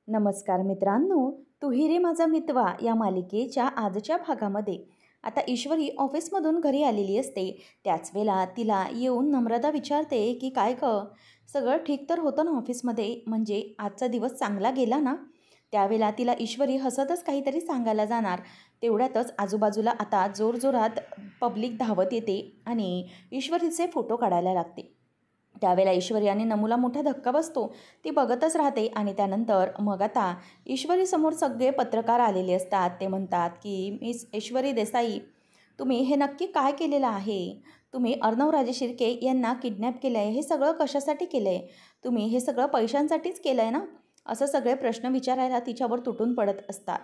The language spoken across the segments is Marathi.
नमस्कार मित्रांनो, तू ही रे माझा मितवा या मालिकेच्या आजच्या भागामध्ये आता ईश्वरी ऑफिसमधून घरी आलेली असते. त्याच वेळेला तिला येऊन नम्रता विचारते की काय सगळं ठीक तर होतं ना ऑफिसमध्ये, म्हणजे आजचा दिवस चांगला गेला ना. त्यावेळेला तिला ईश्वरी हसतच काहीतरी सांगायला जाणार, तेवढ्यातच आजूबाजूला आता जोरजोरात पब्लिक धावत येते आणि ईश्वरीचे फोटो काढायला लागते. त्यावेळेला ईश्वरी आणि नमूला मोठा धक्का बसतो. ती बघतच राहते आणि त्यानंतर मग आता ईश्वरीसमोर सगळे पत्रकार आलेले असतात. ते म्हणतात की मिस ईश्वरी देसाई, तुम्ही हे नक्की काय केलेलं आहे? तुम्ही अर्णवराजे शिर्के यांना किडनॅप केलं आहे, हे सगळं कशासाठी केलं आहे? तुम्ही हे सगळं पैशांसाठीच केलं आहे ना? असं सगळे प्रश्न विचारायला तिच्यावर तुटून पडत असतात.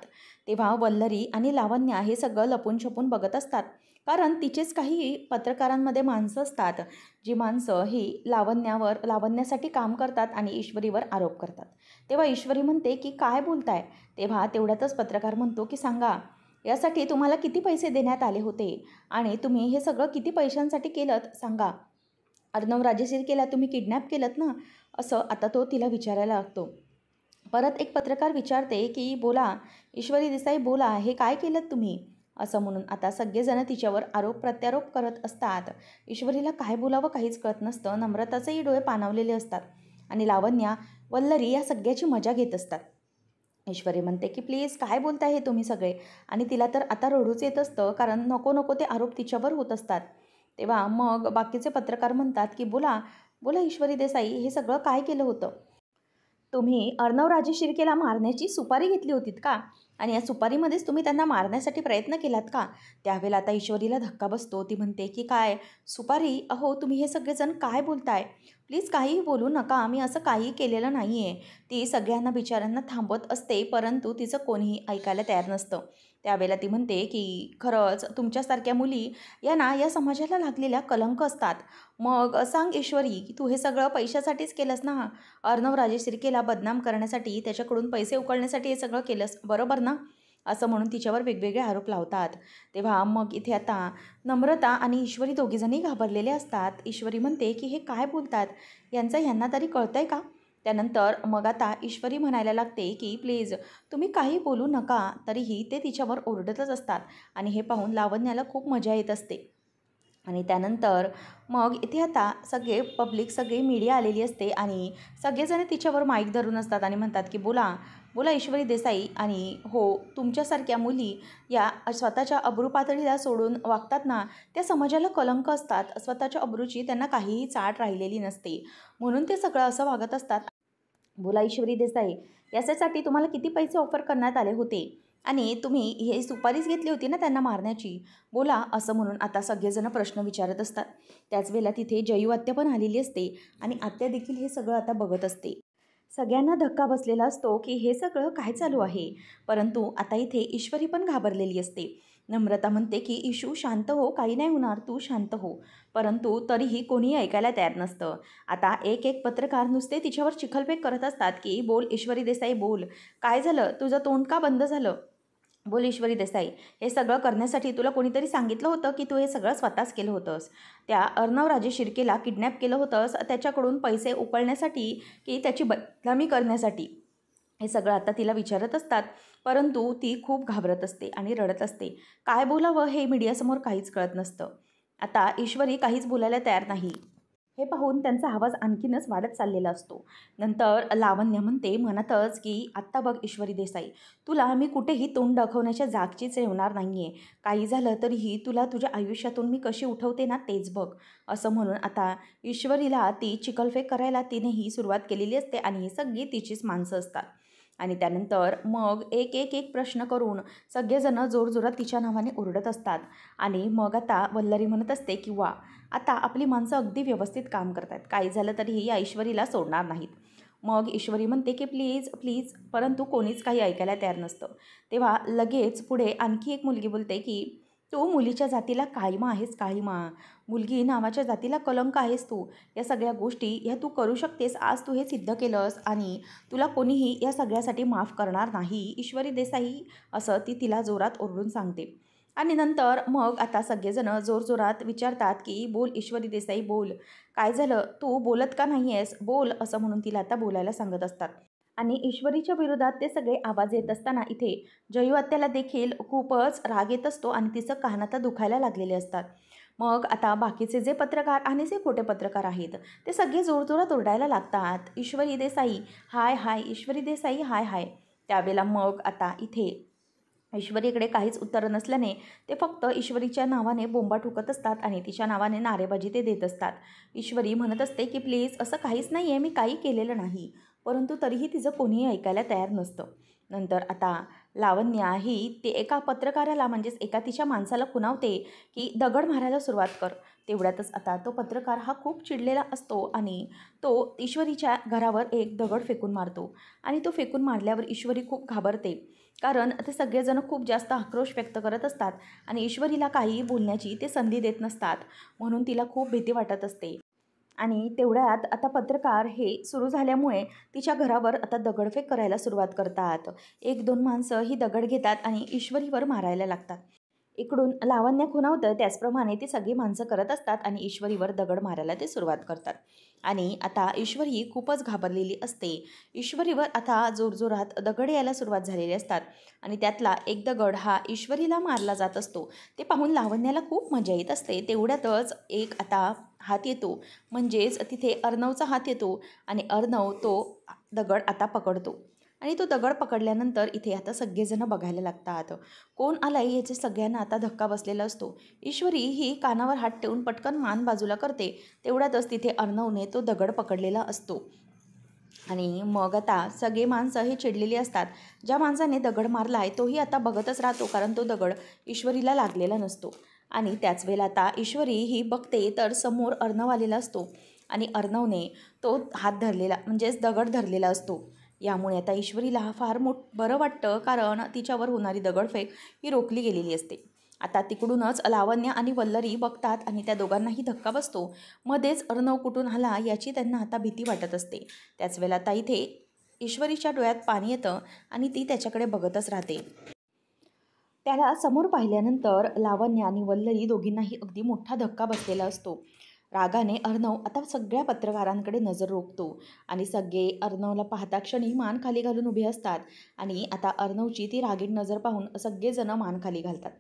तेव्हा वल्लरी आणि लावण्या हे सगळं लपून छपून बघत असतात. कारण तिचेच काही पत्रकारांमध्ये माणसं असतात, जी माणसं ही लावण्यासाठी काम करतात आणि ईश्वरीवर आरोप करतात. तेव्हा ईश्वरी म्हणते की काय बोलताय? तेव्हा तेवढ्यातच पत्रकार म्हणतो की सांगा, यासाठी तुम्हाला किती पैसे देण्यात आले होते आणि तुम्ही हे सगळं किती पैशांसाठी केलं सांगा. अर्णवराजे शिर्केला तुम्ही किडनॅप केलं ना, असं आता तो तिला विचारायला लागतो. परत एक पत्रकार विचारते की बोला ईश्वरी देसाई, बोला हे काय केलं तुम्ही? असं म्हणून आता सगळेजण तिच्यावर आरोप प्रत्यारोप करत असतात. ईश्वरीला काय बोलावं काहीच कळत नसतं. नम्रताचेही डोळे पाणावलेले असतात आणि लावण्या, वल्लरी या सगळ्याची मजा घेत असतात. ईश्वरी म्हणते की प्लीज काय बोलताय हे तुम्ही सगळे, आणि तिला तर आता रडूच येत असतं, कारण नको नको ते आरोप तिच्यावर होत असतात. तेव्हा मग बाकीचे पत्रकार म्हणतात की बोला बोला ईश्वरी देसाई, हे सगळं काय केलं होतं? तुम्ही अर्णवराजे शिर्केला मारण्याची सुपारी घेतली होतीत का? आणि या सुपारीमध्येच तुम्ही त्यांना मारण्यासाठी प्रयत्न केलात का? त्यावेळेला आता ईश्वरीला धक्का बसतो. ती म्हणते की काय सुपारी? अहो तुम्ही हे सगळेजण काय बोलताय? प्लीज काहीही बोलू नका, आम्ही असं काही केलेलं नाही आहे. ती सगळ्यांना बिचाऱ्यांना थांबवत असते, परंतु तिचं कोणीही ऐकायला तयार नसतं. त्यावेळेला ती म्हणते की खरंच तुमच्यासारख्या मुली या ना या समाजाला लागलेल्या कलंक असतात. मग सांग ईश्वरी, की तू हे सगळं पैशासाठीच केलंस ना? अर्णवराजे शिर्केला बदनाम करण्यासाठी, त्याच्याकडून पैसे उकळण्यासाठी हे सगळं केलंस, बरोबर ना? असं म्हणून तिच्यावर वेगवेगळे आरोप लावतात. तेव्हा मग इथे आता नम्रता आणि ईश्वरी दोघीजणी घाबरलेले असतात. ईश्वरी म्हणते की हे काय बोलतात, ह्यांना तरी कळतंय का? त्यानंतर मग आता ईश्वरी म्हणायला लागते की प्लीज तुम्ही काही बोलू नका. तरीही ते तिच्यावर ओरडतच असतात आणि हे पाहून लावण्याला खूप मजा येत असते. आणि त्यानंतर मग इथे आता सगळे पब्लिक, सगळी मीडिया आलेली असते आणि सगळेजण तिच्यावर माईक धरून असतात आणि म्हणतात की बोला बोला ईश्वरी देसाई, आणि हो तुमच्यासारख्या मुली या स्वतःच्या अब्रू पातळीला सोडून वागतात ना, त्या समाजाला कलंक असतात. स्वतःच्या अब्रूची त्यांना काहीही चाट राहिलेली नसते, म्हणून ते सगळं असं वागत असतात. बोला ईश्वरी देसाई, याच्यासाठी तुम्हाला किती पैसे ऑफर करण्यात आले होते आणि तुम्ही हे सुपारीच घेतली होती ना त्यांना मारण्याची? बोला. असं म्हणून आता सगळेजण प्रश्न विचारत असतात. त्याच वेळेला तिथे जयू आत्या पण आलेली असते आणि आत्या देखील हे सगळं आता बघत असते. सगळ्यांना धक्का बसलेला असतो की हे सगळं काय चालू आहे. परंतु आता इथे ईश्वरी पण घाबरलेली असते. नम्रता म्हणते की इशू शांत हो, काही नाही होणार, तू शांत हो. परंतु तरीही कोणीही ऐकायला तयार नसतं. आता एक एक पत्रकार नुसते तिच्यावर चिखलफेक करत असतात की बोल ईश्वरी देसाई बोल, काय झालं, तुझं तोंड का बंद झालं? बोल ईश्वरी देसाई, हे सगळं करण्यासाठी तुला कोणीतरी सांगितलं होतं की तू हे सगळं स्वतःच केलं होतंस? त्या अर्णवराजे शिर्केला किडनॅप केलं होतंस त्याच्याकडून पैसे उकळण्यासाठी की त्याची बदनामी करण्यासाठी? हे सगळं आता तिला विचारत असतात. परंतु ती खूप घाबरत असते आणि रडत असते. काय बोलावं हे मीडियासमोर काहीच कळत नसतं. आता ईश्वरी काहीच बोलायला तयार नाही. हे पाहून त्यांचा आवाज आणखीनच वाढत चाललेला असतो. नंतर लावण्य म्हणते मनातच की आत्ता बघ ईश्वरी देसाई, तुला मी कुठेही तोंड दाखवण्याच्या जागचीच ठेवणार नाही आहे. काही झालं तरीही तुला तुझ्या आयुष्यातून मी कशी उठवते ना तेच बघ. असं म्हणून आता ईश्वरीला ती चिखलफेक करायला तिनेही सुरुवात केलेली असते आणि ही सगळी तिचीच माणसं असतात. आणि त्यानंतर मग एक एक एक प्रश्न करून सगळेजणं जोरजोरात तिच्या नावाने ओरडत असतात. आणि मग आता वल्लरी म्हणत असते की वा, आता आपली माणसं अगदी व्यवस्थित काम करत आहेत, काही झालं तरीही या ईश्वरीला सोडणार नाहीत. मग ईश्वरी म्हणते की प्लीज प्लीज, परंतु कोणीच काही ऐकायला तयार नसतं. तेव्हा लगेच पुढे आणखी एक मुलगी बोलते की तू मुलीच्या जातीला काळीमा आहेस, काळीमा. मुलगी नावाच्या जातीला कलंक आहेस तू. या सगळ्या गोष्टी ह्या तू करू शकतेस, आज तू हे सिद्ध केलंस आणि तुला कोणीही या सगळ्यासाठी माफ करणार नाही ईश्वरी देसाई, असं ती तिला जोरात ओरडून सांगते. आणि नंतर मग आता सगळेजण जोरजोरात विचारतात की बोल ईश्वरी देसाई बोल, काय झालं, तू बोलत का नाही आहेस, बोल. असं म्हणून तिला आता बोलायला सांगत असतात. आणि ईश्वरीच्या विरोधात ते सगळे आवाज येत असताना इथे जयू आत्याला देखील खूपच राग येत असतो आणि तिचं कान आता दुखायला लागलेले असतात. मग आता बाकीचे जे पत्रकार आणि जे खोटे पत्रकार आहेत ते सगळे जोरजोरात ओरडायला लागतात, ईश्वरी देसाई हाय हाय, ईश्वरी देसाई हाय हाय. त्यावेळेला मग आता इथे ईश्वरीकडे काहीच उत्तर नसल्याने ते फक्त ईश्वरीच्या नावाने बोंबा ठोकत असतात आणि तिच्या नावाने नारेबाजी ते देत असतात. ईश्वरी म्हणत असते की प्लीज असं काहीच नाही आहे, मी काही केलेलं नाही. परंतु तरीही तिचं कोणीही ऐकायला तयार नसतं. नंतर आता लावण्या ही ते एका पत्रकाराला म्हणजेच एका तिच्या माणसाला खुणावते की दगड मारायला सुरुवात कर. तेवढ्यातच आता तो पत्रकार हा खूप चिडलेला असतो आणि तो ईश्वरीच्या घरावर एक दगड फेकून मारतो आणि तो फेकून मारल्यावर ईश्वरी खूप घाबरते. कारण ते सगळेजण खूप जास्त आक्रोश व्यक्त करत असतात आणि ईश्वरीला काही बोलण्याची ते संधी देत नसतात. म्हणून तिला खूप भीती वाटत असते. आणि तेवढ्यात आता पत्रकार हे सुरू झाल्यामुळे तिच्या घरावर आता दगडफेक करायला सुरुवात करतात. 1-2 माणसं ही दगड घेतात आणि ईश्वरीवर मारायला लागतात. इकडून लावण्य खुणावतं त्याचप्रमाणे ती सगळी माणसं करत असतात आणि ईश्वरीवर दगड मारायला ते सुरुवात करतात. आणि आता ईश्वरी खूपच घाबरलेली असते. ईश्वरीवर आता जोरजोरात दगड यायला सुरुवात झालेली असतात आणि त्यातला एक दगड हा ईश्वरीला मारला जात असतो. ते पाहून लावण्याला खूप मजा येत असते. तेवढ्यातच एक आता हात येतो, म्हणजेच तिथे अर्णवचा हात येतो आणि अर्णव तो दगड आता पकडतो. आणि तो दगड पकडल्यानंतर इथे आता सगळेजण बघायला लागतात. कोण आलाय याचे सगळ्यांना आता धक्का बसलेला असतो. ईश्वरी ही कानावर हात ठेवून पटकन मान बाजूला करते. तेवढ्यातच तिथे अर्णवने तो दगड पकडलेला असतो. आणि मग आता सगळे माणसं ही चिडलेली असतात. ज्या माणसाने दगड मारला आहे तोही आता बघतच राहतो, कारण तो दगड ईश्वरीला लागलेला नसतो. आणि त्याच वेळेला आता ईश्वरी ही बघते तर समोर अर्णव आलेला असतो आणि अर्णवने तो हात धरलेला म्हणजेच दगड धरलेला असतो. यामुळे आता ईश्वरीला फार बरं वाटतं, कारण तिच्यावर होणारी दगडफेक ही रोखली गेलेली असते. आता तिकडूनच लावण्य आणि वल्लरी बघतात आणि त्या दोघांनाही धक्का बसतो. मध्येच अर्णव कुठून आला याची त्यांना आता भीती वाटत असते. त्याच वेळेला आता इथे ईश्वरीच्या डोळ्यात पाणी येतं आणि ती त्याच्याकडे बघतच राहते. त्याला समोर पाहिल्यानंतर लावण्य आणि वल्लरी दोघींनाही अगदी मोठा धक्का बसलेला असतो. रागाने अर्णव आता सगळ्या पत्रकारांकडे नजर रोखतो आणि सगळे अर्णवला पाहता क्षणी मान खाली घालून उभे असतात. आणि आता अर्णवची ती रागीट नजर पाहून सगळेजण मान खाली घालतात.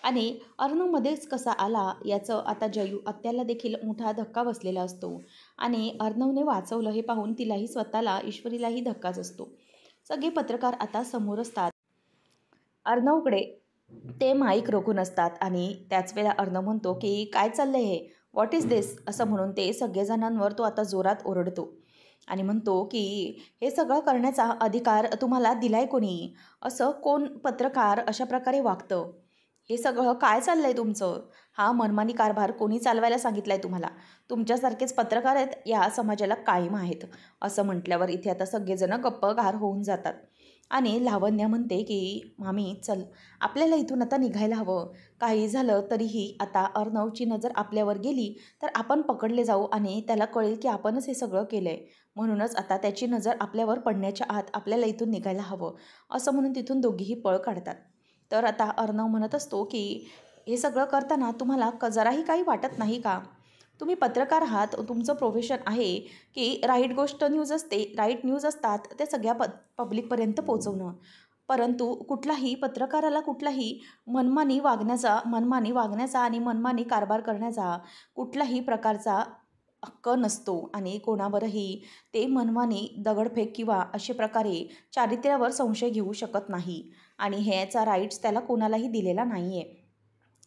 आणि अर्णव मध्येच कसा आला याचं आता जयू आत्याला देखील मोठा धक्का बसलेला असतो. आणि अर्णवने वाचवलं हे पाहून तिलाही स्वतःला ईश्वरीलाही धक्काच असतो. सगळे पत्रकार आता समोर असतात. अर्णवकडे ते माईक रोखून असतात आणि त्याच वेळेला अर्णव म्हणतो की काय चाललंय हे, व्हॉट इज दिस, असं म्हणून ते सगळेजणांवर तो आता जोरात ओरडतो आणि म्हणतो की हे सगळं करण्याचा अधिकार तुम्हाला दिलाय कोणी, असं कोण पत्रकार अशा प्रकारे वागतं, हे सगळं काय चाललंय तुमचं, हा मनमानी कारभार कोणी चालवायला सांगितलाय तुम्हाला, तुमच्यासारखेच पत्रकार आहेत या समाजाला कायम आहेत, असं म्हटल्यावर इथे आता सगळेजण गप्पगार होऊन जातात. आणि लावण्य म्हणते की मामी चल, आपल्याला इथून आता निघायला हवं, काही झालं तरीही आता अर्णवची नजर आपल्यावर गेली तर आपण पकडले जाऊ आणि त्याला कळेल की आपणच हे सगळं केलं आहे. म्हणूनच आता त्याची नजर आपल्यावर पडण्याच्या आत आपल्याला इथून निघायला हवं, असं म्हणून तिथून दोघीही पळ काढतात. तर आता अर्णव म्हणत असतो की हे सगळं करताना तुम्हाला जराही काही वाटत नाही का, तुम्ही पत्रकार आहात, तुमचं प्रोफेशन आहे की राईट गोष्ट न्यूज असते, राईट न्यूज असतात ते सगळ्या पब्लिकपर्यंत पोहोचवणं. परंतु कुठलाही पत्रकाराला कुठलाही मनमानी वागण्याचा आणि मनमानी कारभार करण्याचा कुठलाही प्रकारचा हक्क नसतो आणि कोणावरही ते मनमानी दगडफेक किंवा अशा प्रकारे चारित्र्यावर संशय घेऊ शकत नाही आणि ह्याचा राईट्स त्याला कोणालाही दिलेला नाही आहे,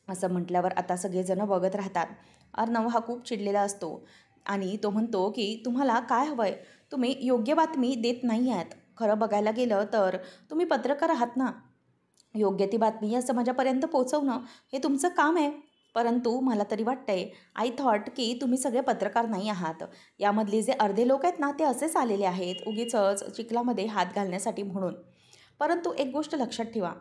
असं म्हटल्यावर आता सगळेजण बघत राहतात. अर्णव हा खूप चिडलेला असतो आणि तो म्हणतो की तुम्हाला काय हवं आहे, तुम्ही योग्य बातमी देत नाही आहात. खरं बघायला गेलं तर तुम्ही पत्रकार आहात ना, योग्य ती बातमी या समाजापर्यंत पोहोचवणं हे तुमचं काम आहे. परंतु मला तरी वाटतंय, आय थॉट की तुम्ही सगळे पत्रकार नाही आहात. यामधले जे अर्धे लोक आहेत ना ते असेच आलेले आहेत उगीचच चिखलामध्ये हात घालण्यासाठी म्हणून. परंतु एक गोष्ट लक्षात ठेवा,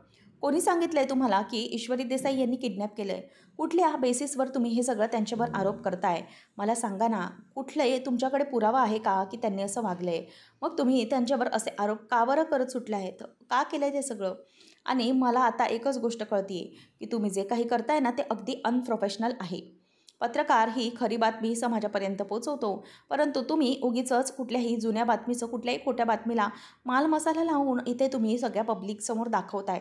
कोणी सांगितलं आहे तुम्हाला की ईश्वरी देसाई यांनी किडनॅप केलं आहे? कुठल्या बेसिसवर तुम्ही हे सगळं त्यांच्यावर आरोप करताय? मला सांगा ना, कुठले तुमच्याकडे पुरावा आहे का की त्यांनी असं वागलं आहे? मग तुम्ही त्यांच्यावर असे आरोप का बरं करत सुटले आहेत? का केलं आहे ते सगळं? आणि मला आता एकच गोष्ट कळते आहे की तुम्ही जे काही करताय ना ते अगदी अनप्रोफेशनल आहे. पत्रकार ही खरी बातमी समाजापर्यंत पोहोचवतो, परंतु तुम्ही उगीचच कुठल्याही जुन्या बातमीचं, कुठल्याही खोट्या बातमीला माल मसाला लावून इथे तुम्ही सगळ्या पब्लिकसमोर दाखवताय.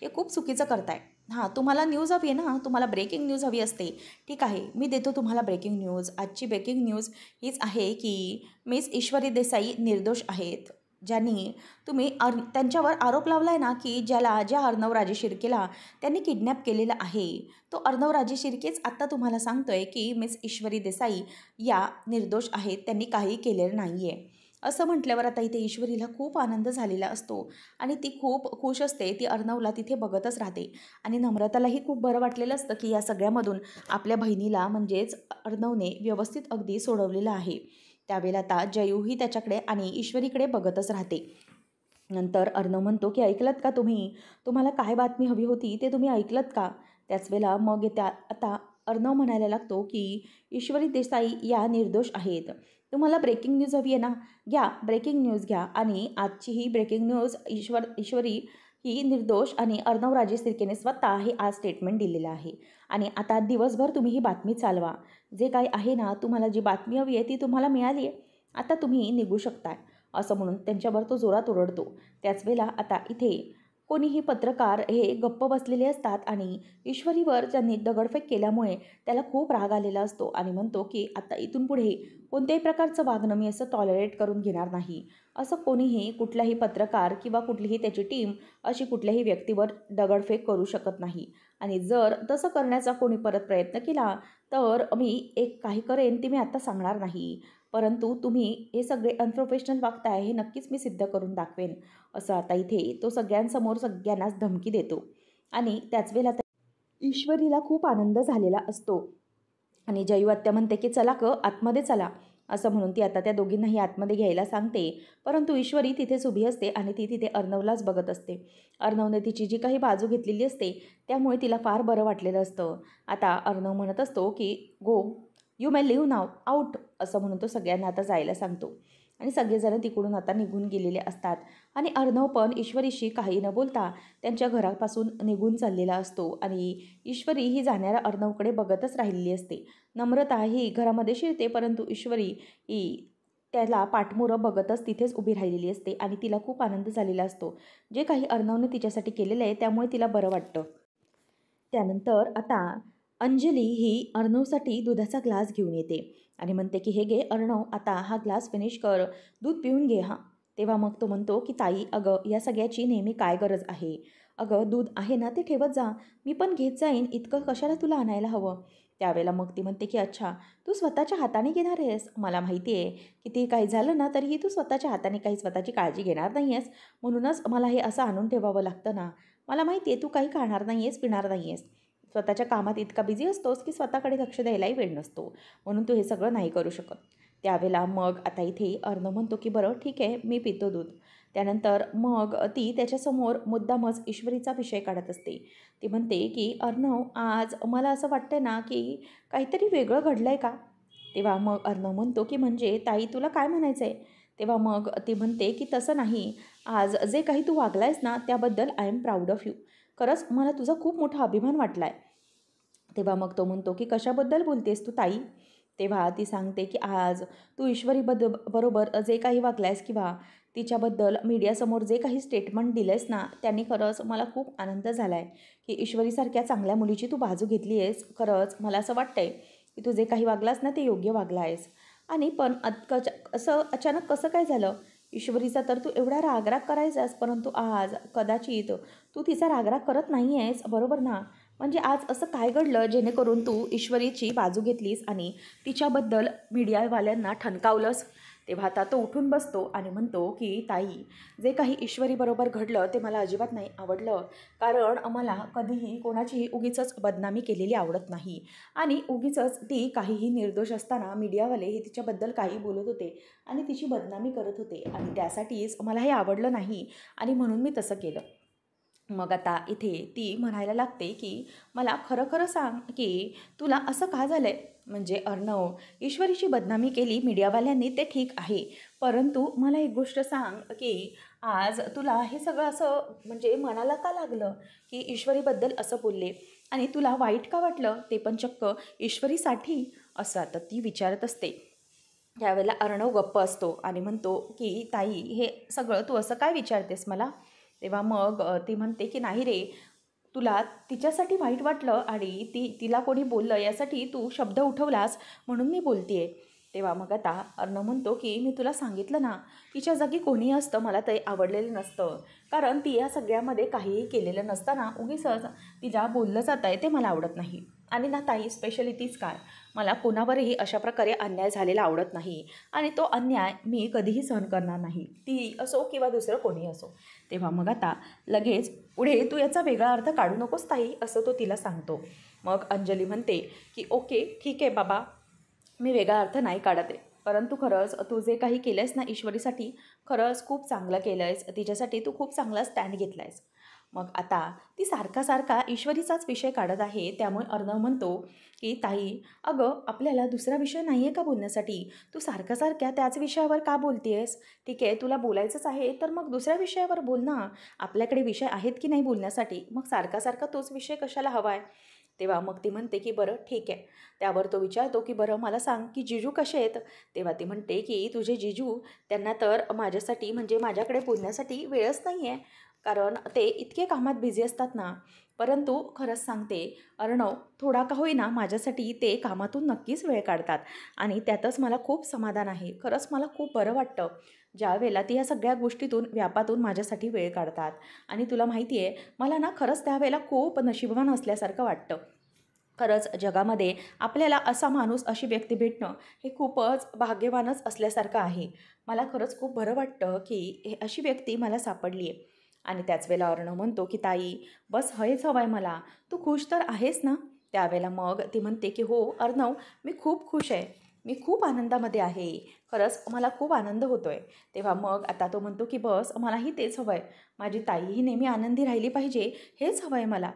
हे खूप चुकीचं करताय. हां, तुम्हाला न्यूज हवी आहे ना, तुम्हाला ब्रेकिंग न्यूज हवी असते. ठीक आहे, मी देतो तुम्हाला ब्रेकिंग न्यूज. आजची ब्रेकिंग न्यूज हीच आहे की मिस ईश्वरी देसाई निर्दोष आहेत. ज्यांनी तुम्ही त्यांच्यावर आरोप लावला आहे ना, की ज्या अर्णवराजे शिर्केला त्यांनी किडनॅप केलेलं आहे, तो अर्णवराजे शिर्केच आत्ता तुम्हाला सांगतोय की मिस ईश्वरी देसाई या निर्दोष आहेत, त्यांनी काही केलेलं नाही आहे. असं म्हटल्यावर आता इथे ईश्वरीला खूप आनंद झालेला असतो आणि ती खूप खुश असते. ती अर्णवला तिथे बघतच राहते आणि नम्रतालाही खूप बरं वाटलेलं असतं की या सगळ्यामधून आपल्या बहिणीला म्हणजेच अर्णवने व्यवस्थित अगदी सोडवलेलं आहे. त्यावेळेला आता जयूही त्याच्याकडे आणि ईश्वरीकडे बघतच राहते. नंतर अर्णव म्हणतो की ऐकलत का तुम्ही? तुम्हाला काय बातमी हवी होती ते तुम्ही ऐकलत का? त्याच वेळेला मग आता अर्णव म्हणायला लागतो की ईश्वरी देसाई या निर्दोष आहेत. तुम्हाला ब्रेकिंग न्यूज हवी आहे ना, घ्या ब्रेकिंग न्यूज घ्या. आणि आजची ही ब्रेकिंग न्यूज ईश्वरी ही निर्दोष आणि अर्णवराजे शिर्केने स्वतः हे आज स्टेटमेंट दिलेलं आहे. आणि आता दिवसभर तुम्ही ही बातमी चालवा. जे काही आहे ना, तुम्हाला जी बातमी हवी आहे ती तुम्हाला मिळाली आहे. आता तुम्ही निघू शकताय, असं म्हणून त्यांच्यावर तो जोरात ओरडतो. त्याच वेळेला आता इथे कोणीही पत्रकार हे गप्प बसलेले असतात आणि ईश्वरीवर ज्यांनी दगडफेक केल्यामुळे त्याला खूप राग आलेला असतो आणि म्हणतो की आता इथून पुढे कोणत्याही प्रकारचं वागणं मी असं टॉलरेट करून घेणार नाही. असं कोणीही कुठलाही पत्रकार किंवा कुठलीही त्याची टीम अशी कुठल्याही व्यक्तीवर दगडफेक करू शकत नाही. आणि जर तसं करण्याचा कोणी परत प्रयत्न केला तर मी एक काही करेन ते मी आत्ता सांगणार नाही. परंतु तुम्ही हे सगळे अनप्रोफेशनल वागताय हे नक्कीच मी सिद्ध करून दाखवेन. असं आता इथे तो सगळ्यांसमोर सगळ्यांनाच धमकी देतो. आणि त्याच वेळेला ईश्वरीला खूप आनंद झालेला असतो. आणि जयू आत्या म्हणते की चला आतमध्ये चला, असं म्हणून ती आता त्या दोघींनाही आतमध्ये घ्यायला सांगते. परंतु ईश्वरी तिथेच उभी असते आणि ती तिथे अर्णवलाच बघत असते. अर्णवने तिची जी काही बाजू घेतलेली असते त्यामुळे तिला फार बरं वाटलेलं असतं. आता अर्णव म्हणत असतो की go you may leave now out, असं म्हणून तो सगळ्यांना आता जायला सांगतो. आणि सगळेजण तिकडून आता निघून गेलेले असतात. आणि अर्णव पण ईश्वरीशी काही न बोलता त्यांच्या घरापासून निघून चाललेला असतो. आणि ईश्वरी ही जाणाऱ्या अर्णवकडे बघतच राहिलेली असते. नम्रता ही घरामध्ये शिरते, परंतु ईश्वरी ही त्याला पाठमोरं बघतच तिथेच उभी राहिलेली असते आणि तिला खूप आनंद झालेला असतो. जे काही अर्णवने तिच्यासाठी केलेलं आहे त्यामुळे तिला बरं वाटतं. त्यानंतर आता अंजली ही अर्णवसाठी दुधाचा ग्लास घेऊन येते आणि म्हणते की हे घे अर्णव, आता हा ग्लास फिनिश कर, दूध पिऊन घे हां. तेव्हा मग तो म्हणतो की ताई अगं या सगळ्याची नेहमी काय गरज आहे? अगं दूध आहे ना ते ठेवत जा, मी पण घेत जाईन, इतकं कशाला तुला आणायला हवं? त्यावेळेला मग ती म्हणते की अच्छा तू स्वतःच्या हाताने घेणार आहेस, मला माहिती आहे किती काही झालं ना तरीही तू स्वतःच्या हाताने काही स्वतःची काळजी घेणार नाही आहेस, म्हणूनच मला हे असं आणून ठेवावं लागतं ना. मला माहिती आहे तू काही खाणार नाही आहेस, पिणार नाही आहेस, स्वतःच्या कामात इतका बिझी असतोस की स्वतःकडे लक्ष द्यायलाही वेळ नसतो, म्हणून तू हे सगळं नाही करू शकत. त्यावेळेला मग आता इथे अर्णव म्हणतो की बरं ठीक आहे मी पितो दूध. त्यानंतर मग ती त्याच्यासमोर मुद्दामच ईश्वरीचा विषय काढत असते. ती म्हणते की अर्णव आज मला असं वाटतं ना की काहीतरी वेगळं घडलं आहे का? तेव्हा मग अर्णव म्हणतो की म्हणजे ताई तुला काय म्हणायचं आहे? तेव्हा मग ती म्हणते की तसं नाही, आज जे काही तू वागला आहेस ना त्याबद्दल I am proud of you. खरंच मला तुझा खूप मोठा अभिमान वाटला आहे. तेव्हा मग तो म्हणतो की कशाबद्दल बोलतेस तू ताई? तेव्हा ती सांगते की आज तू बरोबर जे काही वागलायस किंवा तिच्याबद्दल मीडियासमोर जे काही स्टेटमेंट दिलंयस ना त्यांनी खरंच मला खूप आनंद झाला आहे की ईश्वरीसारख्या चांगल्या मुलीची तू बाजू घेतली आहेस. खरंच मला असं वाटतं आहे की तू जे काही वागलास ना ते योग्य वागला आहेस. आणि पण असं अचानक कसं काय झालं? ईश्वरीचा तर तू एवढा रागराग करायचास, परंतु आज कदाचित तू तिचा रागराग करत नाही आहेस, बरोबर ना? म्हणजे आज असं काय घडलं जेणेकरून तू ईश्वरीची बाजू घेतलीस आणि तिच्याबद्दल मीडियावाल्यांना ठणकावलंस? तेव्हा आता तो उठून बसतो आणि म्हणतो की ताई जे काही ईश्वरीबरोबर घडलं ते मला अजिबात नाही आवडलं, कारण मला कधीही कोणाचीही उगीचच बदनामी केलेली आवडत नाही. आणि उगीचच ती काहीही निर्दोष असताना मीडियावाले हे तिच्याबद्दल काही बोलत होते आणि तिची बदनामी करत होते आणि त्यासाठीच मला हे आवडलं नाही आणि म्हणून मी तसं केलं. मग आता इथे ती म्हणायला लागते की मला खरं खरं सांग की तुला असं का झालं आहे? म्हणजे अर्णव ईश्वरीची बदनामी केली मीडियावाल्यांनी ते ठीक आहे, परंतु मला एक गोष्ट सांग की आज तुला हे सगळं असं म्हणजे मनाला का लागलं की ईश्वरीबद्दल असं बोलले? आणि तुला वाईट का वाटलं ते पण चक्क ईश्वरीसाठी असं आता ती विचारत असते. त्यावेळेला अर्णव गप्प असतो आणि म्हणतो की ताई हे सगळं तू असं काय विचारतेस मला. तेव्हा मग ती म्हणते की नाही रे, तुला तिच्यासाठी वाईट वाटलं आणि तिला कोणी बोललं यासाठी तू शब्द उठवलास म्हणून मी बोलतेय. तेव्हा मग आता अर्णव म्हणतो की मी तुला सांगितलं ना, तिच्या जागी कोणी असतं मला ते आवडलेलं नसतं, कारण ती या सगळ्यामध्ये काहीही केलेलं नसताना उगीचच तिला बोललं जात आहे ते मला आवडत नाही. आणि ना ताई, स्पेशली तीच काय, मला कोणावरही अशा प्रकारे अन्याय झालेला आवडत नाही आणि तो अन्याय मी कधीही सहन करणार नाही, ती असो किंवा दुसरं कोणी असो. तेव्हा मग आता लगेच पुढे तू याचा वेगळा अर्थ काढू नकोस ताई, असं तो तिला सांगतो. मग अंजली म्हणते की ओके ठीक आहे बाबा, मी वेगळा अर्थ नाही काढत आहे, परंतु खरंच तू जे काही केलं आहेस ना ईश्वरीसाठी, खरंच खूप चांगलं केलं आहेस, तिच्यासाठी तू खूप चांगला स्टँड घेतला आहेस. मग आता ती सारखा सारखा ईश्वरीचाच विषय काढत आहे. त्यामुळे अर्णव म्हणतो की ताई, अगं आपल्याला दुसरा विषय नाही आहे का बोलण्यासाठी, तू सारखा सारख्या त्याच विषयावर का बोलते आहेस. ठीक आहे, तुला बोलायचंच आहे तर मग दुसऱ्या विषयावर बोल ना, आपल्याकडे विषय आहेत की नाही बोलण्यासाठी, मग सारखा सारखा तोच विषय कशाला हवा आहे. तेव्हा मग ती म्हणते की बरं ठीक आहे. त्यावर तो विचारतो की बरं मला सांग की जिजू कसे आहेत. तेव्हा ती म्हणते की तुझे जिजू, त्यांना तर माझ्यासाठी म्हणजे माझ्याकडे बोलण्यासाठी वेळच नाही आहे, कारण ते इतके कामात बिझी असतात ना. परंतु खरंच सांगते अर्णव, थोडा का होईना माझ्यासाठी ते कामातून नक्कीच वेळ काढतात आणि त्यातच मला खूप समाधान आहे. खरंच मला खूप बरं वाटतं ज्यावेळेला ती या सगळ्या गोष्टीतून व्यापातून माझ्यासाठी वेळ काढतात. आणि तुला माहिती आहे, मला ना खरंच त्यावेळेला खूप नशीबवान असल्यासारखं वाटतं. खरंच जगामध्ये आपल्याला असा माणूस, अशी व्यक्ती भेटणं हे खूपच भाग्यवानच असल्यासारखं आहे. मला खरंच खूप बरं वाटतं की हे अशी व्यक्ती मला सापडली आहे. आणि त्याच वेळेला अर्णव म्हणतो की ताई, बस हेच हवं आहे मला, तू खुश तर आहेस ना. त्यावेळेला मग ती म्हणते की हो अर्णव, मी खूप खुश आहे, मी खूप आनंदामध्ये आहे, खरंच मला खूप आनंद होतो आहे. तेव्हा मग आता तो म्हणतो की बस मलाही तेच हवं आहे, माझी ताईही नेहमी आनंदी राहिली पाहिजे, हेच हवं आहे मला.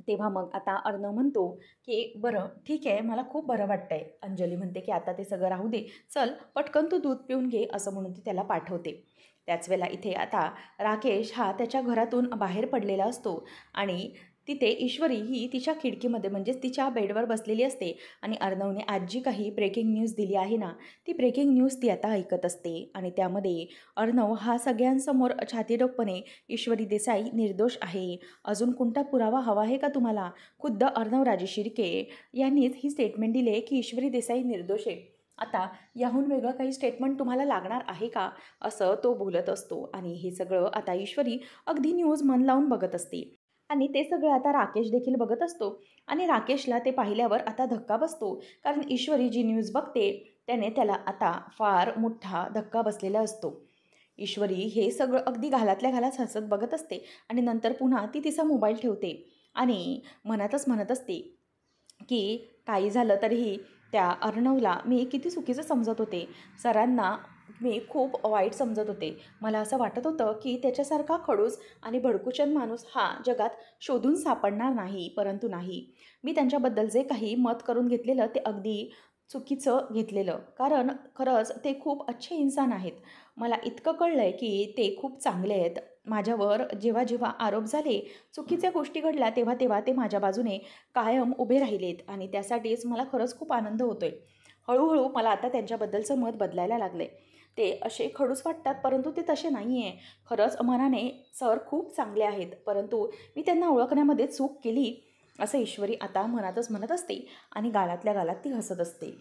तेव्हा मग आता अर्णव म्हणतो की बरं ठीक आहे, मला खूप बरं वाटतं आहे. अंजली म्हणते की आता ते सगळं राहू दे, चल पटकन तू दूध पिऊन घे, असं म्हणून ती त्याला पाठवते. त्याच वेळेला इथे आता राकेश हा त्याच्या घरातून बाहेर पडलेला असतो आणि तिथे ईश्वरी ही तिच्या खिडकीमध्ये म्हणजेच तिच्या बेडवर बसलेली असते. आणि अर्णवने आज जी काही ब्रेकिंग न्यूज दिली आहे ना, ती ब्रेकिंग न्यूज ती आता ऐकत असते. आणि त्यामध्ये अर्णव हा सगळ्यांसमोर छातीठोकपणे, ईश्वरी देसाई निर्दोष आहे, अजून कोणता पुरावा हवा आहे का तुम्हाला, खुद्द अर्णवराजे शिर्के यांनीच ही स्टेटमेंट दिली आहे की ईश्वरी देसाई निर्दोष आहे, आता याहून वेगळं काही स्टेटमेंट तुम्हाला लागणार आहे का, असं तो बोलत असतो. आणि हे सगळं आता ईश्वरी अगदी न्यूज मन लावून बघत असते. आणि ते सगळं आता राकेश देखील बघत असतो. आणि राकेशला ते पाहिल्यावर आता धक्का बसतो, कारण ईश्वरी जी न्यूज बघते त्याने त्याला आता फार मोठा धक्का बसलेला असतो. ईश्वरी हे सगळं अगदी घालातल्या घालात हसत बघत असते आणि नंतर पुन्हा ती तिचा मोबाईल ठेवते आणि मनातच म्हणत असते की काही झालं तरीही त्या अर्णवला मी किती चुकीचं समजत होते, सरांना मी खूप वाईट समजत होते. मला असं वाटत होतं की त्याच्यासारखा खडूस आणि भडकुचन माणूस हा जगात शोधून सापडणार नाही, परंतु नाही, मी त्यांच्याबद्दल जे काही मत करून घेतलेलं ते अगदी चुकीचं घेतलेलं, कारण खरंच ते खूप अच्छे इन्सान आहेत. मला इतकं कळलं आहे की ते खूप चांगले आहेत. माझ्यावर जेव्हा जेव्हा आरोप झाले, चुकीच्या गोष्टी घडल्या, तेव्हा तेव्हा ते माझ्या बाजूने कायम उभे राहिलेत आणि त्यासाठीच मला खरंच खूप आनंद होतो आहे. हळूहळू मला आता त्यांच्याबद्दलचं मत बदलायला लागलं आहे. ते असे खडूस वाटतात परंतु ते तसे नाही आहे. खरंच मनाने सर खूप चांगले आहेत, परंतु मी त्यांना ओळखण्यामध्ये चूक केली, असं ईश्वरी आता मनातच म्हणत असते आणि गालातल्या गालात ती हसत असते.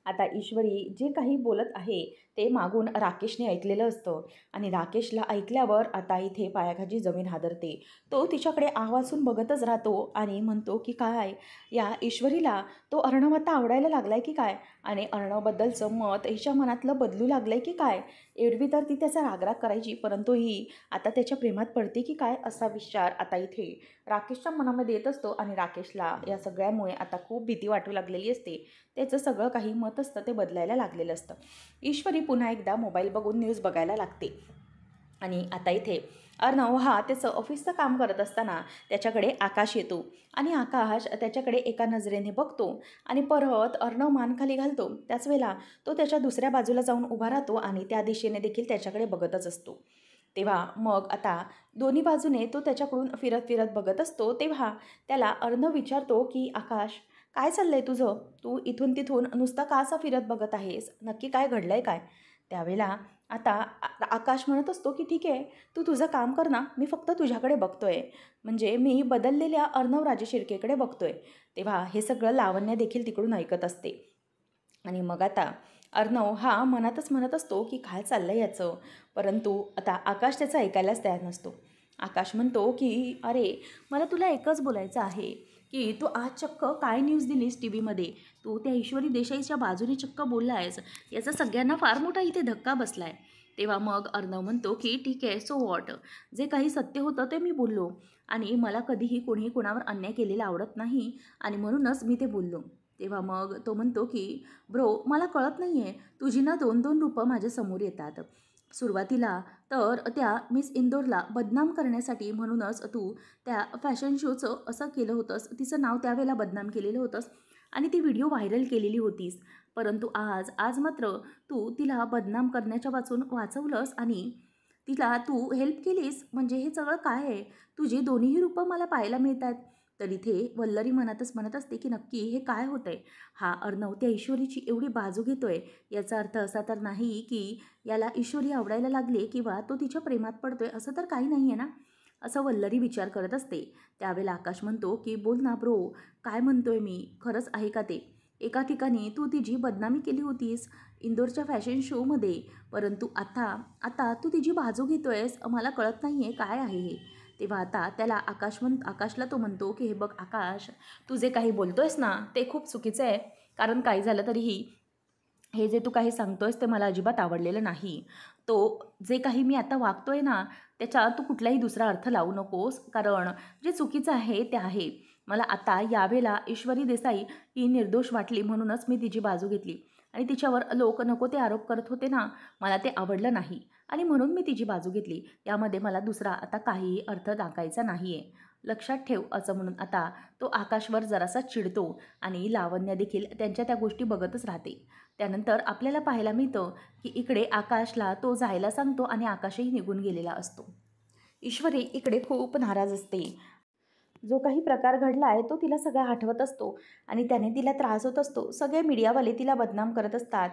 आता ईश्वरी जे काही बोलत आहे ते मागून राकेशने ऐकलेलं असतं आणि राकेशला ऐकल्यावर आता इथे पायाखाली जमीन हादरते. तो तिच्याकडे आवाजून बघतच राहतो आणि म्हणतो की काय, या ईश्वरीला तो अर्णव आता आवडायला लागलाय की काय, आणि अर्णवबद्दलचं मत हिच्या मनातलं बदलू लागलंय की काय. एरवी तर ती त्याचा रागराग करायची, परंतु ही आता त्याच्या प्रेमात पडते की काय, असा विचार आता इथे राकेशच्या मनामध्ये येत असतो. आणि राकेशला या सगळ्यामुळे आता खूप भीती वाटू लागलेली असते. त्याचं सगळं काही मत असतं ते बदलायला लागलेलं असतं. ईश्वरी पुन्हा एकदा मोबाईल बघून न्यूज बघायला लागते. आणि आता इथे अर्णव हा त्याचं ऑफिसचं काम करत असताना त्याच्याकडे आकाश येतो आणि आकाश त्याच्याकडे एका नजरेने बघतो आणि परत अर्णव मान खाली घालतो. त्याच वेळेला तो त्याच्या दुसऱ्या बाजूला जाऊन उभा राहतो आणि त्या दिशेने देखील त्याच्याकडे बघतच असतो. तेव्हा मग आता दोन्ही बाजूने तो त्याच्याकडून फिरत फिरत बघत असतो. तेव्हा त्याला अर्णव विचारतो की आकाश, काय चाललंय तुझं? तू इथून तिथून नुसता का असा फिरत बघत आहेस? नक्की काय घडलंय काय? त्यावेळेला आता आकाश म्हणत असतो की ठीक आहे, तू तुझं काम कर ना, मी फक्त तुझ्याकडे बघतोय. म्हणजे मी बदललेल्या अर्णव राजशिर्केकडे बघतोय. तेव्हा हे सगळं लावण्य देखील तिकडून ऐकत असते. आणि मग आता अर्णव हा मनातच म्हणत असतो की काय चाललंय याचं. परंतु आता आकाश त्याचं ऐकायलाच तयार नसतो. आकाश म्हणतो की अरे, मला तुला एकच बोलायचं आहे की तू आज चक्क काय न्यूज दिलीस टी व्हीमध्ये. तू त्या ईश्वरी देसाईच्या बाजूने चक्क बोलला आहेस. याचा सगळ्यांना फार मोठा इथे धक्का बसला आहे. तेव्हा मग अर्णव म्हणतो की ठीक आहे, सो वॉट. जे काही सत्य होतं ते मी बोललो आणि मला कधीही कोणीही कोणावर अन्याय केलेला आवडत नाही आणि म्हणूनच मी ते बोललो. तेव्हा मग तो म्हणतो की ब्रो, मला कळत नाही आहे, तुझी ना 2-2 रूपं माझ्यासमोर येतात. सुरुवातीला तर त्या मिस इंदोरला बदनाम करण्यासाठी म्हणूनच तू त्या फॅशन शोचं असं केलं होतंस, तिचं नाव त्यावेळेला बदनाम केलेलं होतंस आणि ती व्हिडिओ व्हायरल केलेली होतीस. परंतु आज मात्र तू तिला बदनाम करण्याच्या वाचून वाचवलंस आणि तिला तू हेल्प केलीस. म्हणजे हे सगळं काय आहे? तुझी दोन्हीही रूपं मला पाहायला मिळत आहेत. तर इथे वल्लरी मनातच म्हणत असते की नक्की हे काय होतंय? हा अर्णव त्या ईश्वरीची एवढी बाजू घेतोय, याचा अर्थ असा तर नाही की याला ईश्वरी आवडायला लागले किंवा तो तिच्या प्रेमात पडतोय, असं तर काही नाही आहे ना? असं वल्लरी विचार करत असते. त्यावेळेला आकाश म्हणतो की बोल ना ब्रो, काय म्हणतोय मी, खरंच आहे का ते? एका ठिकाणी तू तिची बदनामी केली होतीस इंदोरच्या फॅशन शोमध्ये, परंतु आता आता तू तिची बाजू घेतोयस. मला कळत नाही आहे काय आहे हे. तेव्हा आता त्याला आकाशला तो म्हणतो की हे बघ आकाश, तू जे काही बोलतोयस ना ते खूप चुकीचं आहे. कारण काही झालं तरीही हे जे तू काही सांगतोयस ते मला अजिबात आवडलेलं नाही. जे काही मी आता वागतोय ना, त्याचा तू कुठलाही दुसरा अर्थ लावू नकोस. कारण जे चुकीचं आहे ते आहे. मला आता यावेळेला ईश्वरी देसाई ही निर्दोष वाटली म्हणूनच मी तिची बाजू घेतली आणि तिच्यावर लोक नको ते आरोप करत होते ना, मला ते आवडलं नाही आणि म्हणून मी तिची बाजू घेतली. यामध्ये मला दुसरा आता काहीही अर्थ टाकायचा नाही आहे. लक्षात ठेव, असं म्हणून आता तो आकाशवर जरासा चिडतो आणि लावण्य देखील त्यांच्या त्या गोष्टी बघतच राहते. त्यानंतर आपल्याला पाहायला मिळतं की इकडे आकाशला तो जायला सांगतो आणि आकाशही निघून गेलेला असतो. ईश्वरी इकडे खूप नाराज असते. जो काही प्रकार घडला आहे तो तिला सगळा आठवत असतो आणि त्याने तिला त्रास होत असतो. सगळे मीडियावाले तिला बदनाम करत असतात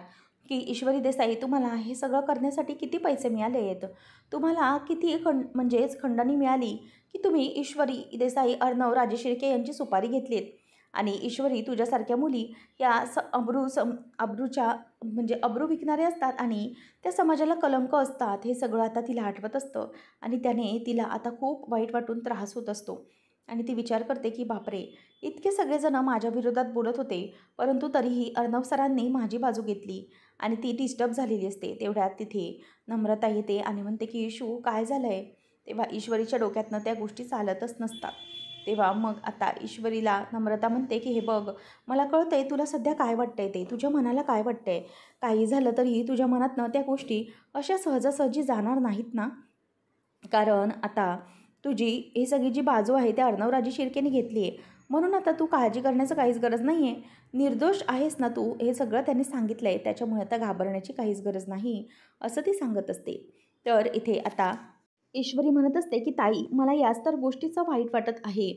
की ईश्वरी देसाई, तुम्हाला हे सगळं करण्यासाठी किती पैसे मिळाले आहेत? तुम्हाला किती म्हणजेच खंडणी मिळाली की तुम्ही ईश्वरी देसाई, अर्णव राजशिर्के यांची सुपारी घेतलीत आणि ईश्वरी तुझ्यासारख्या मुली या अब्रूच्या म्हणजे अब्रू विकणारे असतात आणि त्या समाजाला कलंक असतात. हे सगळं आता तिला आठवत असतं आणि त्याने तिला आता खूप वाईट वाटून त्रास होत असतो आणि ती विचार करते की बापरे, इतके सगळेजण माझ्या विरोधात बोलत होते, परंतु तरीही अर्णव सरांनी माझी बाजू घेतली आणि ती डिस्टर्ब झालेली असते. तेवढ्यात तिथे नम्रता येते आणि म्हणते की इशू, काय झालं आहे? तेव्हा ईश्वरीच्या डोक्यातनं त्या गोष्टी चालतच नसतात. तेव्हा मग आता ईश्वरीला नम्रता म्हणते की हे बघ, मला कळतंय तुला सध्या काय वाटतंय ते, तुझ्या मनाला काय वाटतंय. काही झालं तरीही तुझ्या मनातनं त्या गोष्टी अशा सहजासहजी जाणार नाहीत ना. कारण आता तुझी ही सगळी जी बाजू आहे त्या अर्णवराजी शिर्केने घेतली आहे, म्हणून आता तू काळजी करण्याचं काहीच गरज नाही आहे. निर्दोष आहेस ना तू, हे सगळं त्यांनी सांगितलं आहे. त्याच्यामुळे आता घाबरण्याची काहीच गरज नाही, असं ती सांगत असते. तर इथे आता ईश्वरी म्हणत असते की ताई, मला याच तर गोष्टीचं वाईट वाटत आहे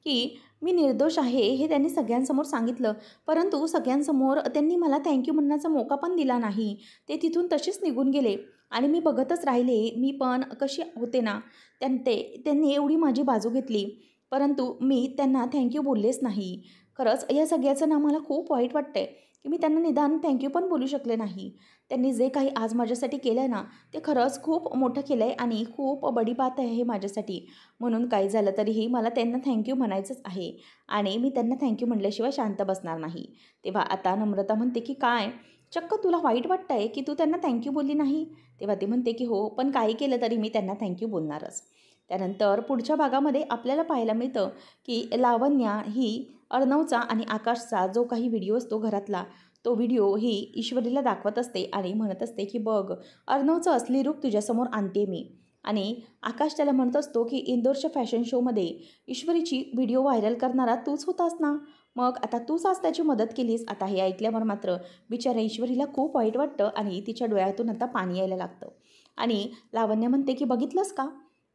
की मी निर्दोष आहे हे त्यांनी सगळ्यांसमोर सांगितलं, परंतु सगळ्यांसमोर त्यांनी मला थँक्यू म्हणण्याचा मौका पण दिला नाही. ते तिथून तसेच निघून गेले आणि मी बघतच राहिले. मी पण कशी होते ना, त्यांनी एवढी माझी बाजू घेतली, परंतु मी त्यांना थँक्यू बोललेच नाही. खरंच या सगळ्याचं ना मला खूप वाईट वाटतंय की मी त्यांना निदान थँक्यू पण बोलू शकले नाही. त्यांनी जे काही आज माझ्यासाठी केलं आहे ना, ते खरंच खूप मोठं केलं आहे आणि खूप बडी बात आहे हे माझ्यासाठी. म्हणून काही झालं तरीही मला त्यांना थँक्यू म्हणायचंच आहे आणि मी त्यांना थँक्यू म्हटल्याशिवाय शांत बसणार नाही. तेव्हा आता नम्रता म्हणते की काय, चक्क तुला वाईट वाटतं आहे की तू त्यांना थँक्यू बोलली नाही? तेव्हा ती म्हणते की हो, पण काही केलं तरी मी त्यांना थँक्यू बोलणारच. त्यानंतर पुढच्या भागामध्ये आपल्याला पाहायला मिळतं की लावण्या ही अर्णवचा आणि आकाशचा जो काही व्हिडिओ असतो घरातला, तो व्हिडिओ ही ईश्वरीला दाखवत असते आणि म्हणत असते की बघ, अर्णवचं असली रूप तुझ्यासमोर आणते मी. आणि आकाश त्याला म्हणत असतो की इंदोरच्या फॅशन शोमध्ये ईश्वरीची व्हिडिओ व्हायरल करणारा तूच होतास ना, मग आता तूच आज त्याची मदत केलीस. आता हे ऐकल्यावर मात्र बिचाऱ्या ईश्वरीला खूप वाईट वाटतं आणि तिच्या डोळ्यातून आता पाणी यायला लागतं आणि लावण्य म्हणते की बघितलंस का,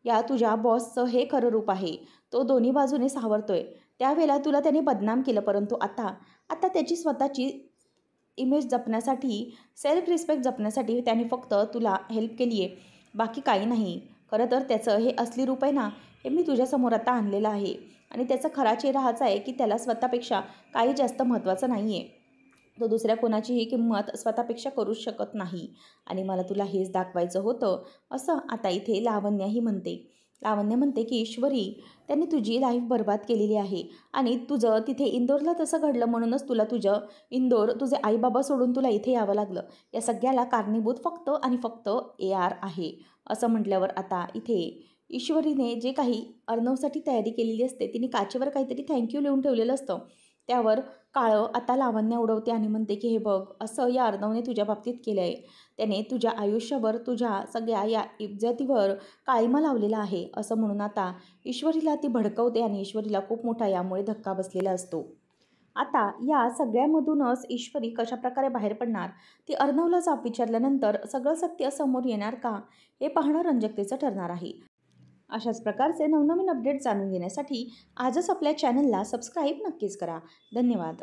या तुझ्या बॉसचं हे खरं रूप आहे. तो दोन्ही बाजूने सावरतोय. त्यावेळेला तुला त्याने बदनाम केलं, परंतु आता आता त्याची स्वतःची इमेज जपण्यासाठी, सेल्फ रिस्पेक्ट जपण्यासाठी त्याने फक्त तुला हेल्प केली आहे, बाकी काही नाही. खरं तर त्याचं हे असली रूप आहे ना, हे मी तुझ्यासमोर आता आणलेलं आहे. आणि त्याचा खरा चेहरा हाच आहे की त्याला स्वतःपेक्षा काही जास्त महत्त्वाचं नाही आहे. तो दुसऱ्या कोणाचीही किंमत स्वतःपेक्षा करूच शकत नाही. आणि मला तुला हेच दाखवायचं होतं, असं आता इथे लावण्याही म्हणते. लावण्य म्हणते की ईश्वरी, त्यांनी तुझी लाईफ बरबाद केलेली आहे. आणि तुझं तिथे इंदोरला तसं घडलं म्हणूनच तुला इंदोर, तुझे आईबाबा सोडून तुला इथे यावं लागलं. या सगळ्याला कारणीभूत फक्त आणि फक्त AR आहे. असं म्हटल्यावर आता इथे ईश्वरीने जे काही अर्णवसाठी तयारी केलेली असते, तिने काचेवर काहीतरी थँक्यू लिहून ठेवलेलं असतं. त्यावर काळं आता लावण्य उडवते आणि म्हणते की हे बघ, असं या अर्णवने तुझ्या बाबतीत केलं आहे. त्याने तुझ्या आयुष्यावर, तुझ्या सगळ्या या इज्जतीवर काळिमा लावलेला आहे. असं म्हणून आता ईश्वरीला ती भडकवते आणि ईश्वरीला खूप मोठा यामुळे धक्का बसलेला असतो. आता या सगळ्यामधूनच ईश्वरी कशाप्रकारे बाहेर पडणार, ती अर्णवला जाब विचारल्यानंतर सगळं सत्य समोर येणार का, हे पाहणं रंजकतेचं ठरणार आहे. अशाच प्रकारचे नवनवीन अपडेट जाणून घेण्यासाठी आजच आपल्या चॅनलला सबस्क्राईब नक्कीच करा. धन्यवाद.